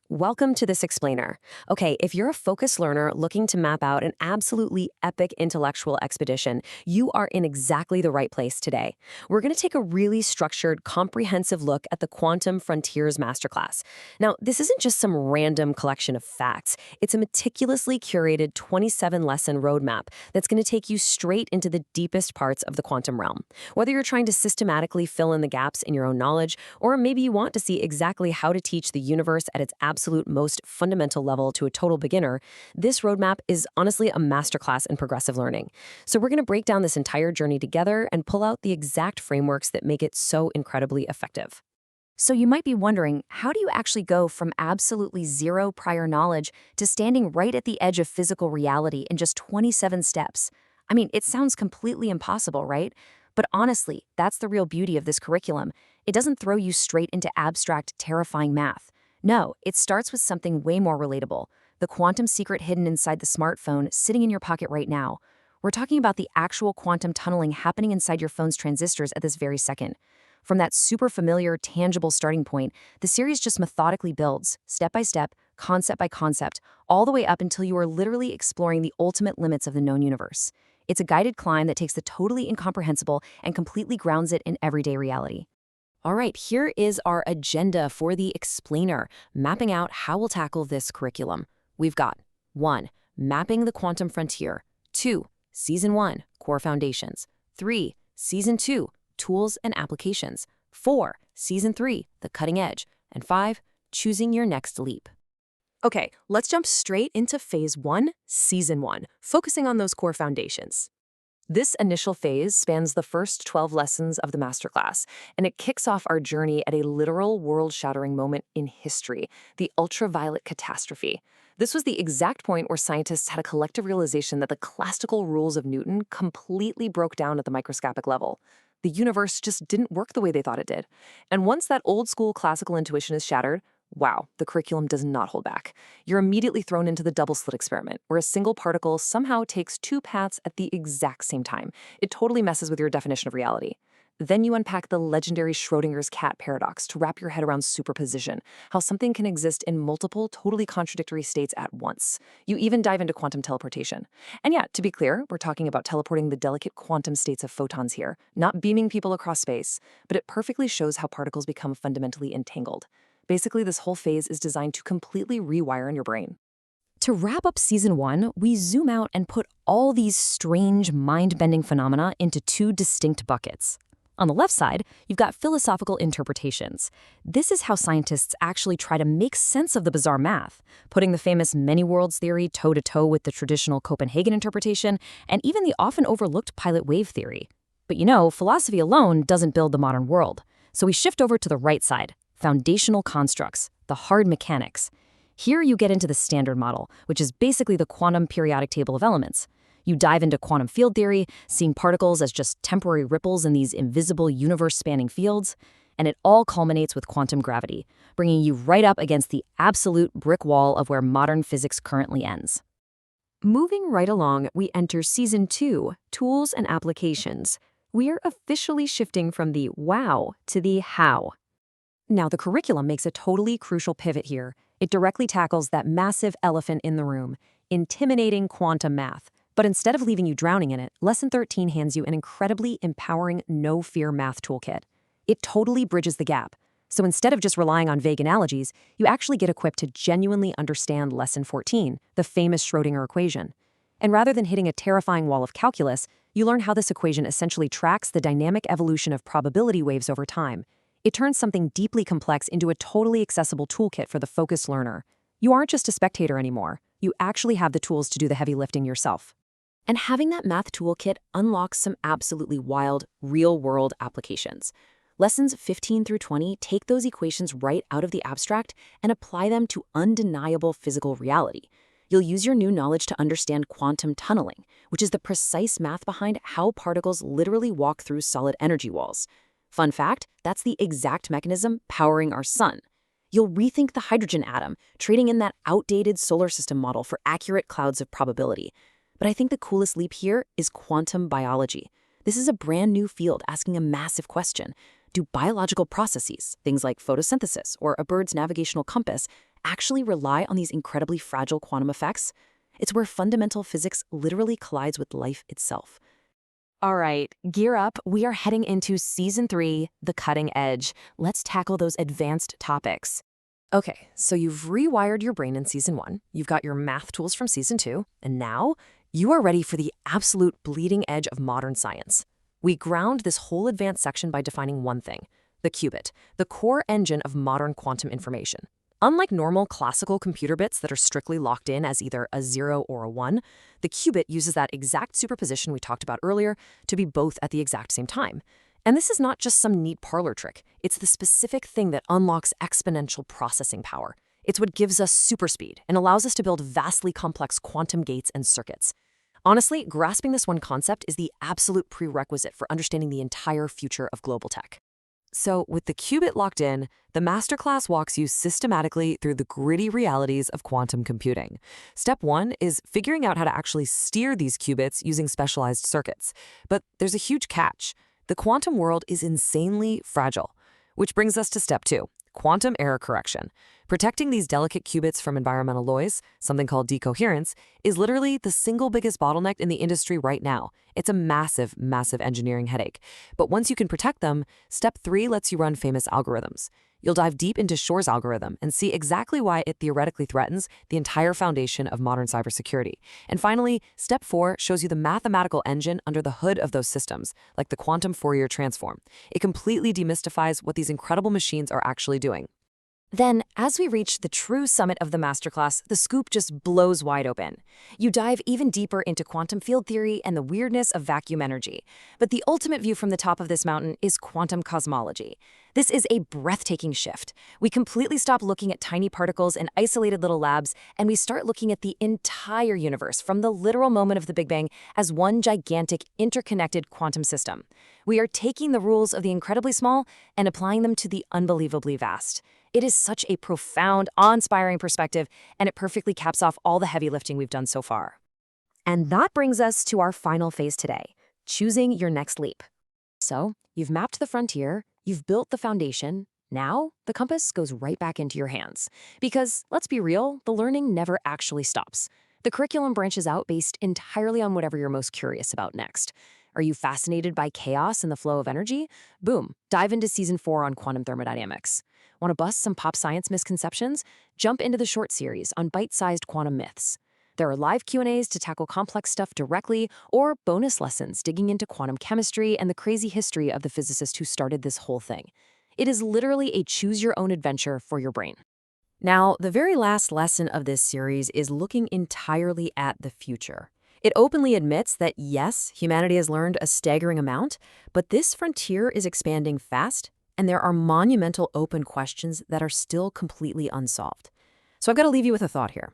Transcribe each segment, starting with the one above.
Welcome to this explainer. Okay, if you're a focused learner looking to map out an absolutely epic intellectual expedition, you are in exactly the right place today. We're going to take a really structured, comprehensive look at the Quantum Frontiers Masterclass. Now, this isn't just some random collection of facts. It's a meticulously curated 27-lesson roadmap that's going to take you straight into the deepest parts of the quantum realm. Whether you're trying to systematically fill in the gaps in your own knowledge, or maybe you want to see exactly how to teach the universe at its absolute most fundamental level to a total beginner, this roadmap is honestly a masterclass in progressive learning. So we're going to break down this entire journey together and pull out the exact frameworks that make it so incredibly effective. So you might be wondering, how do you actually go from absolutely zero prior knowledge to standing right at the edge of physical reality in just 27 steps? I mean, it sounds completely impossible, right? But honestly, that's the real beauty of this curriculum. It doesn't throw you straight into abstract, terrifying math. No, it starts with something way more relatable, the quantum secret hidden inside the smartphone sitting in your pocket right now. We're talking about the actual quantum tunneling happening inside your phone's transistors at this very second. From that super familiar, tangible starting point, the series just methodically builds, step by step, concept by concept, all the way up until you are literally exploring the ultimate limits of the known universe. It's a guided climb that takes the totally incomprehensible and completely grounds it in everyday reality. All right, here is our agenda for the explainer, mapping out how we'll tackle this curriculum. We've got 1. Mapping the quantum frontier. 2. Season 1, core foundations. 3. Season 2, tools and applications. 4. Season 3, the cutting edge. And 5. Choosing your next leap. Okay, let's jump straight into Phase 1, Season 1, focusing on those core foundations. This initial phase spans the first 12 lessons of the masterclass, and it kicks off our journey at a literal world-shattering moment in history, the ultraviolet catastrophe. This was the exact point where scientists had a collective realization that the classical rules of Newton completely broke down at the microscopic level. The universe just didn't work the way they thought it did. And once that old-school classical intuition is shattered, wow, the curriculum does not hold back. You're immediately thrown into the double-slit experiment, where a single particle somehow takes two paths at the exact same time. It totally messes with your definition of reality. Then you unpack the legendary Schrodinger's cat paradox to wrap your head around superposition, how something can exist in multiple, totally contradictory states at once. You even dive into quantum teleportation. And yeah, to be clear, we're talking about teleporting the delicate quantum states of photons here, not beaming people across space, but it perfectly shows how particles become fundamentally entangled. Basically, this whole phase is designed to completely rewire in your brain. To wrap up Season 1, we zoom out and put all these strange, mind-bending phenomena into two distinct buckets. On the left side, you've got philosophical interpretations. This is how scientists actually try to make sense of the bizarre math, putting the famous many-worlds theory toe-to-toe with the traditional Copenhagen interpretation, and even the often overlooked pilot wave theory. But you know, philosophy alone doesn't build the modern world. So we shift over to the right side. Foundational constructs, the hard mechanics. Here you get into the Standard Model, which is basically the quantum periodic table of elements. You dive into quantum field theory, seeing particles as just temporary ripples in these invisible universe-spanning fields, and it all culminates with quantum gravity, bringing you right up against the absolute brick wall of where modern physics currently ends. Moving right along, we enter Season 2, Tools and Applications. We're officially shifting from the wow to the how. Now, the curriculum makes a totally crucial pivot here. It directly tackles that massive elephant in the room, intimidating quantum math. But instead of leaving you drowning in it, Lesson 13 hands you an incredibly empowering no-fear math toolkit. It totally bridges the gap. So instead of just relying on vague analogies, you actually get equipped to genuinely understand Lesson 14, the famous Schrodinger equation. And rather than hitting a terrifying wall of calculus, you learn how this equation essentially tracks the dynamic evolution of probability waves over time. It turns something deeply complex into a totally accessible toolkit for the focused learner. You aren't just a spectator anymore. You actually have the tools to do the heavy lifting yourself. And having that math toolkit unlocks some absolutely wild, real-world applications. Lessons 15 through 20 take those equations right out of the abstract and apply them to undeniable physical reality. You'll use your new knowledge to understand quantum tunneling, which is the precise math behind how particles literally walk through solid energy walls. Fun fact, that's the exact mechanism powering our sun. You'll rethink the hydrogen atom, trading in that outdated solar system model for accurate clouds of probability. But I think the coolest leap here is quantum biology. This is a brand new field asking a massive question. Do biological processes, things like photosynthesis or a bird's navigational compass, actually rely on these incredibly fragile quantum effects. It's where fundamental physics literally collides with life itself. All right, gear up. We are heading into Season 3, The Cutting Edge. Let's tackle those advanced topics. Okay, so you've rewired your brain in Season 1, you've got your math tools from Season 2, and now you are ready for the absolute bleeding edge of modern science. We ground this whole advanced section by defining one thing: the qubit, the core engine of modern quantum information. Unlike normal classical computer bits that are strictly locked in as either a 0 or a 1, the qubit uses that exact superposition we talked about earlier to be both at the exact same time. And this is not just some neat parlor trick. It's the specific thing that unlocks exponential processing power. It's what gives us superspeed and allows us to build vastly complex quantum gates and circuits. Honestly, grasping this one concept is the absolute prerequisite for understanding the entire future of global tech. So, with the qubit locked in, the Masterclass walks you systematically through the gritty realities of quantum computing. Step 1 is figuring out how to actually steer these qubits using specialized circuits. But there's a huge catch. The quantum world is insanely fragile. Which brings us to step 2, quantum error correction. Protecting these delicate qubits from environmental noise, something called decoherence, is literally the single biggest bottleneck in the industry right now. It's a massive, massive engineering headache. But once you can protect them, step 3 lets you run famous algorithms. You'll dive deep into Shor's algorithm and see exactly why it theoretically threatens the entire foundation of modern cybersecurity. And finally, step 4 shows you the mathematical engine under the hood of those systems, like the quantum Fourier transform. It completely demystifies what these incredible machines are actually doing. Then, as we reach the true summit of the Masterclass, the scoop just blows wide open. You dive even deeper into quantum field theory and the weirdness of vacuum energy. But the ultimate view from the top of this mountain is quantum cosmology. This is a breathtaking shift. We completely stop looking at tiny particles in isolated little labs, and we start looking at the entire universe from the literal moment of the Big Bang as one gigantic, interconnected quantum system. We are taking the rules of the incredibly small and applying them to the unbelievably vast. It is such a profound, awe-inspiring perspective, and it perfectly caps off all the heavy lifting we've done so far. And that brings us to our final phase today, choosing your next leap. So, you've mapped the frontier, you've built the foundation. Now, the compass goes right back into your hands. Because, let's be real, the learning never actually stops. The curriculum branches out based entirely on whatever you're most curious about next. Are you fascinated by chaos and the flow of energy? Boom, dive into Season 4 on quantum thermodynamics. Want to bust some pop science misconceptions? Jump into the short series on bite-sized quantum myths. There are live Q&As to tackle complex stuff directly, or bonus lessons digging into quantum chemistry and the crazy history of the physicist who started this whole thing. It is literally a choose-your-own adventure for your brain. Now, the very last lesson of this series is looking entirely at the future. It openly admits that, yes, humanity has learned a staggering amount, but this frontier is expanding fast, and there are monumental open questions that are still completely unsolved. So I've got to leave you with a thought here.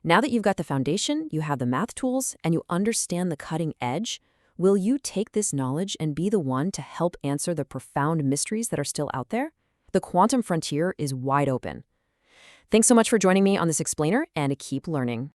Now that you've got the foundation, you have the math tools, and you understand the cutting edge, will you take this knowledge and be the one to help answer the profound mysteries that are still out there? The quantum frontier is wide open. Thanks so much for joining me on this explainer, and keep learning.